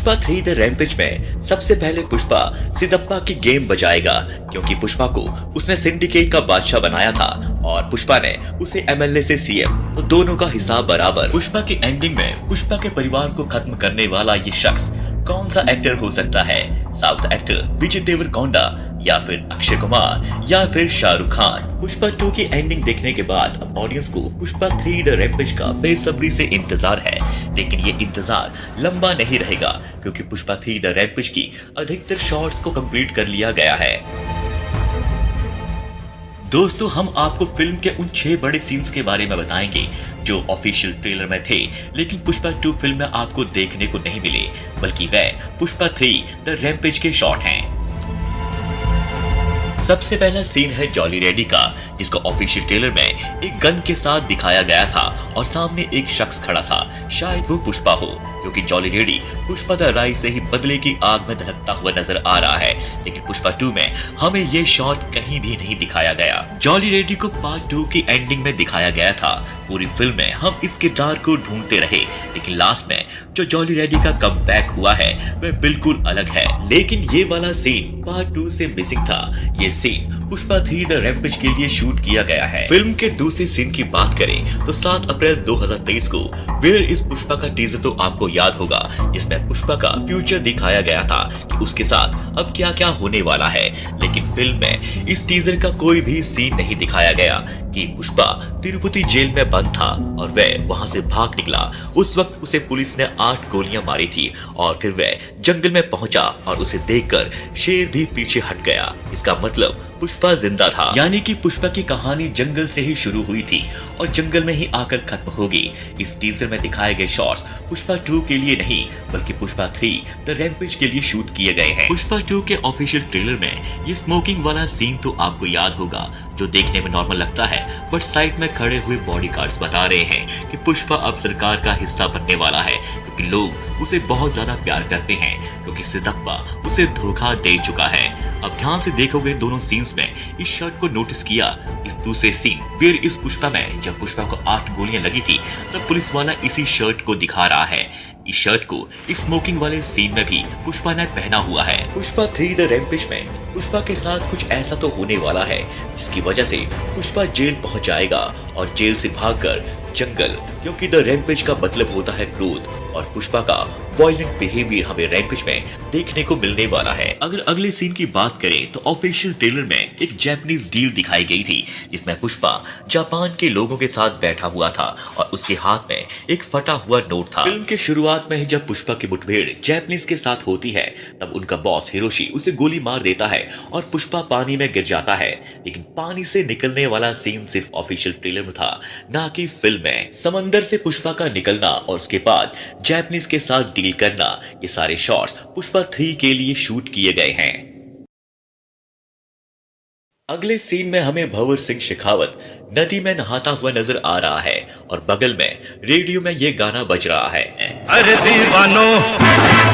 Pushpa 3 the rampage में सबसे पहले पुष्पा सिद्दप्पा की गेम बजाएगा, क्योंकि पुष्पा को उसने सिंडिकेट का बादशाह बनाया था और पुष्पा ने उसे एमएलए से सीएम, तो दोनों का हिसाब बराबर। पुष्पा की एंडिंग में पुष्पा के परिवार को खत्म करने वाला ये शख्स कौन सा एक्टर हो सकता है? साउथ एक्टर विजय देवरकोंडा या फिर अक्षय कुमार या फिर शाहरुख खान? पुष्पा 2 की एंडिंग देखने के बाद अब ऑडियंस को पुष्पा 3 द रैम्पेज का बेसब्री से इंतजार है, लेकिन ये इंतजार लंबा नहीं रहेगा, क्योंकि पुष्पा 3 द रैम्पेज की अधिकतर शॉट्स को कंप्लीट कर लिया गया है। दोस्तों, हम आपको फिल्म के उन 6 बड़े सीन्स के बारे में बताएंगे जो ऑफिशियल ट्रेलर में थे, लेकिन पुष्पा 2 फिल्म में आपको देखने को नहीं मिले, बल्कि वह पुष्पा 3 द रैम्पेज के शॉट हैं। सबसे पहला सीन है जॉली रेड्डी का, जिसको ऑफिशियल ट्रेलर में एक गन के साथ दिखाया गया था और सामने एक शख्स खड़ा था। शायद वो पुष्पा हो, क्योंकि jolly Reddy Pushpa the rise से ही बदले की आग में दहकता हुआ नजर आ रहा है, लेकिन पुष्पा 2 में हमें ये शॉट कहीं भी नहीं दिखाया गया। जॉली रेड्डी को पार्ट 2 की एंडिंग में दिखाया गया था। पूरी फिल्म में हम इस किरदार को ढूंढते रहे, लेकिन लास्ट में जो जॉली रेड्डी का कमबैक हुआ है वह बिल्कुल अलग है। लेकिन ये वाला सीन पार्ट 2 से मिसिंग था। ये सीन पुष्पा 3 द रैम्पेज के लिए शूट किया गया है। फिल्म के दूसरे सीन की बात करें तो 7 अप्रैल 2023 को वेयर इज पुष्पा का टीजर तो आपको याद होगा, जिसमें पुष्पा का फ्यूचर दिखाया गया था कि उसके साथ अब क्या क्या होने वाला है। लेकिन फिल्म में इस टीजर का कोई भी सीन नहीं दिखाया गया कि पुष्पा तिरुपति जेल में बंद था और वह वहां से भाग निकला। उस वक्त उसे पुलिस ने 8 गोलियां मारी थी और फिर वह जंगल में पहुंचा और उसे देखकर शेर भी पीछे हट गया। इसका मतलब पुष्पा जिंदा था, यानी कि पुष्पा की कहानी जंगल से ही शुरू हुई थी और जंगल में ही आकर खत्म होगी। इस टीजर में दिखाए गए शॉट्स पुष्पा 2 के लिए नहीं, बल्कि पुष्पा 3 द रैम्पेज के लिए शूट किए गए हैं। पुष्पा 2 के ऑफिशियल ट्रेलर में ये स्मोकिंग वाला सीन तो आपको याद होगा, जो देखने में नॉर्मल लगता है, बट साइड में खड़े हुए बॉडीगार्ड्स बता रहे हैं कि पुष्पा अब सरकार का हिस्सा बनने वाला है, क्योंकि लोग उसे बहुत ज्यादा प्यार करते हैं, क्योंकि सिद्दप्पा उसे धोखा दे चुका है। अब ध्यान से देखोगे दोनों सीन्स में इस शर्ट को नोटिस किया। इस दूसरे सीन वेयर इज पुष्पा में जब पुष्पा को 8 गोलियां लगी थी, तब पुलिस वाला इसी शर्ट को दिखा रहा है। इस शर्ट को इस स्मोकिंग वाले सीन में भी पुष्पा ने पहना हुआ है। पुष्पा 3 द रैम्पेज में पुष्पा के साथ कुछ ऐसा तो होने वाला है जिसकी वजह से पुष्पा जेल पहुंच जाएगा और जेल से भागकर जंगल, क्योंकि द रैम्पेज का मतलब होता है क्रोध, और पुष्पा का वायलेंट बिहेवियर हमें रैम्पेज में देखने को मिलने वाला है। अगर अगले सीन की बात करें तो ऑफिशियल ट्रेलर में एक जापानीज डील दिखाई गई थी, जिसमें पुष्पा जापान के लोगों के साथ बैठा हुआ था और उसके हाथ में एक फटा हुआ नोट था। फिल्म के शुरुआत में ही जब पुष्पा की मुठभेड़ जापानीज के साथ होती है, तब उनका बॉस हिरोशी उसे गोली मार देता है और पुष्पा पानी में गिर जाता है। लेकिन पानी से निकलने वाला सीन सिर्फ ऑफिशियल ट्रेलर में था, ना कि फिल्म में। समंदर से पुष्पा का निकलना और उसके बाद जापानीज के साथ डील करना, ये सारे शॉट्स पुष्पा 3 के लिए शूट किए गए हैं। अगले सीन में हमें भंवर सिंह शेखावत नदी में नहाता हुआ नजर आ रहा है और बगल में रेडियो में ये गाना बज रहा है, अरे दीवानो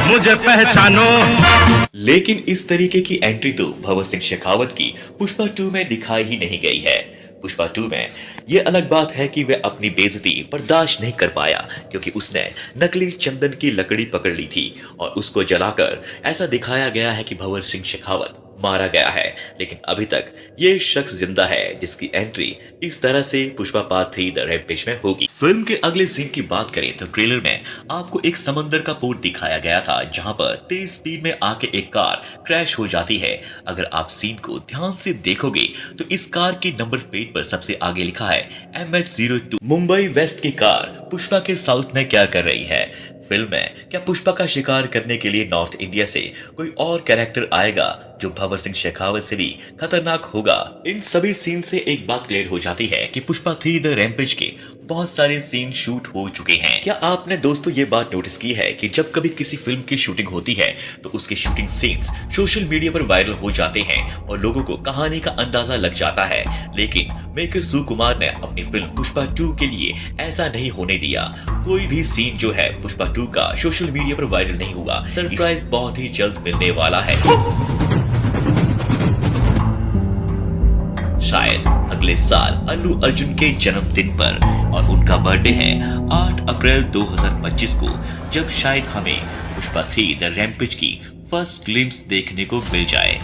मुझे पहचानो। लेकिन इस तरीके की एंट्री तो भंवर सिंह शेखावत की पुष्पा 2 में दिखाई ही नहीं गई है। पुष्पा 2 में ये अलग बात है कि वह अपनी बेइज्जती बर्दाश्त नहीं कर पाया, क्योंकि उसने नकली चंदन की लकड़ी पकड़ ली थी और उसको जलाकर ऐसा दिखाया गया है कि भंवर सिंह शेखावत मारा गया है। लेकिन अभी तक ये शख्स जिंदा है जिसकी एंट्री इस तरह से पुष्पा पार्ट 3 द रैम्पेज में होगी। फिल्म के अगले सीन की बात करें तो ट्रेलर में आपको एक समंदर का पोर्ट दिखाया गया था, जहां पर तेज स्पीड में आके एक कार क्रैश हो जाती है। अगर आप सीन को ध्यान से देखोगे तो इस कार की नंबर प्लेट पर सबसे आगे लिखा है MH02। मुंबई वेस्ट की कार पुष्पा के साउथ में क्या कर रही है? फिल्म में क्या पुष्पा का शिकार करने के लिए नॉर्थ इंडिया से कोई और कैरेक्टर आएगा जो भंवर सिंह शेखावत से भी खतरनाक होगा? इन सभी सीन से एक बात क्लियर हो जाती है कि पुष्पा 3 द रैम्पेज के बहुत सारे सीन शूट हो चुके हैं। क्या आपने दोस्तों ये बात नोटिस की है कि जब कभी किसी फिल्म की शूटिंग होती है तो उसके शूटिंग सीन्स सोशल मीडिया पर वायरल हो जाते हैं और लोगों को कहानी का अंदाजा लग जाता है, लेकिन मेकर सुकुमार ने अपनी फिल्म पुष्पा 2 के लिए ऐसा नहीं होने दिया। कोई भी सीन जो है पुष्पा 2 का सोशल मीडिया पर वायरल नहीं हुआ। सरप्राइज बहुत ही जल्द मिलने वाला है, शायद अगले अगले साल अल्लू अर्जुन के जन्मदिन पर, और उनका बर्थडे है 8 अप्रैल 2025 को, जब शायद हमें पुष्पा 3 द रैम्पेज की फर्स्ट ग्लिम्स देखने को मिल जाए।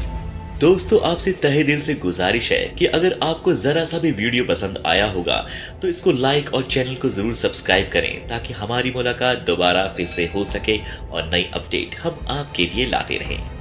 दोस्तों, आपसे तहे दिल से गुजारिश है कि अगर आपको जरा सा भी वीडियो पसंद आया होगा तो इसको लाइक और चैनल को जरूर सब्सक्राइब करें, ताकि हमारी मुलाकात दोबारा फिर से हो सके और नई अपडेट हम आपके लिए लाते रहें।